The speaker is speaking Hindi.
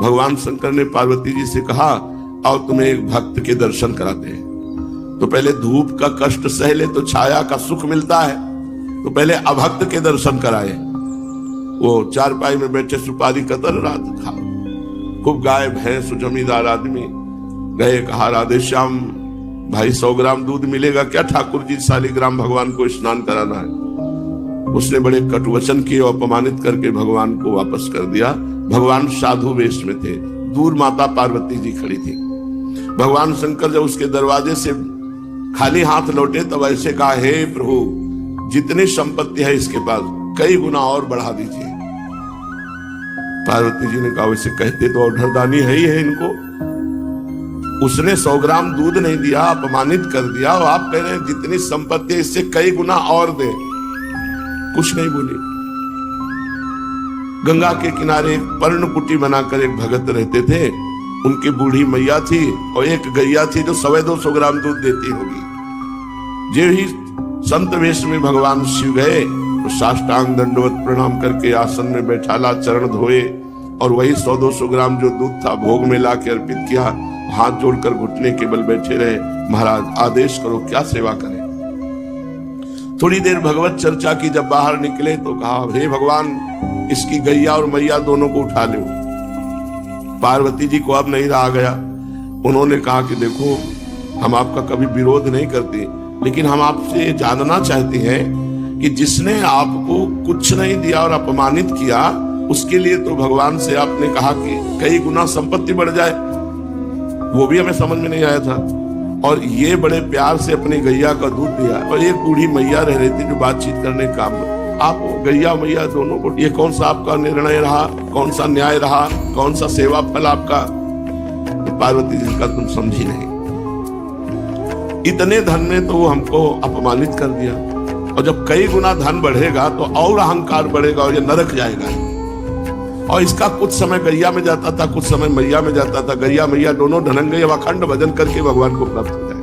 भगवान शंकर ने पार्वती जी से कहा, आओ तुम्हें एक भक्त के दर्शन कराते हैं। तो पहले धूप का कष्ट सह ले तो छाया का सुख मिलता है, तो पहले अभक्त के दर्शन कराए। वो चारपाई में बैठे सुपारी कतर रात था, खूब गाय भैंस जमींदार आदमी गए, कहा राधे श्याम भाई 100 ग्राम दूध मिलेगा क्या? ठाकुर जी शालिग्राम भगवान को स्नान कराना है। उसने बड़े कटुवचन किए और अपमानित करके भगवान को वापस कर दिया। भगवान साधु वेश में थे, दूर माता पार्वती जी खड़ी थी। भगवान शंकर जब उसके दरवाजे से खाली हाथ लौटे तब ऐसे कहा, हे प्रभु जितनी संपत्ति है इसके पास कई गुना और बढ़ा दीजिए। पार्वती जी ने कहा, वैसे कहते तो औढ़रदानी है ही है इनको। उसने 100 ग्राम दूध नहीं दिया, अपमानित कर दिया, और आप कह रहे हैं जितनी संपत्ति इससे कई गुना और दे। कुछ नहीं बोली। गंगा के किनारे एक पर्णकुटी बनाकर एक भगत रहते थे, उनकी बूढ़ी मैया थी और एक गैया थी जो 125 ग्राम दूध देती होगी। जो ही संत वेश में भगवान शिव गए तो साष्टांग दंडवत प्रणाम करके आसन में बैठाला, चरण धोए और वही 100-200 ग्राम जो दूध था भोग में ला के अर्पित किया। हाथ जोड़कर घुटने के बल बैठे रहे, महाराज आदेश करो क्या सेवा करें। थोड़ी देर भगवत चर्चा की, जब बाहर निकले तो कहा, हे भगवान इसकी गैया और मैया दोनों को उठा लो। पार्वती जी को अब नहीं रहा गया। उन्होंने कहा कि देखो हम आपका कभी विरोध नहीं करते, लेकिन हम आपसे जानना चाहते हैं कि जिसने आपको कुछ नहीं दिया और अपमानित किया, उसके लिए तो भगवान से आपने कहा कि कई गुना संपत्ति बढ़ जाए, वो भी हमें समझ में नहीं आया था। और ये बड़े प्यार से अपनी गैया का दूध दिया, और एक बूढ़ी मैया रह रही थी जो बातचीत करने का काम, आप गैया मैया दोनों को, ये कौन सा आपका निर्णय रहा, कौन सा न्याय रहा, कौन सा सेवा फल आपका? पार्वती जी का तुम समझी नहीं, इतने धन में तो वो हमको अपमानित कर दिया, और जब कई गुना धन बढ़ेगा तो और अहंकार बढ़ेगा और ये नरक जाएगा। और इसका कुछ समय गैया में जाता था, कुछ समय मैया में जाता था। गैया मैया दोनों धनंजय अखंड भजन करके भगवान को प्राप्त हो जाए।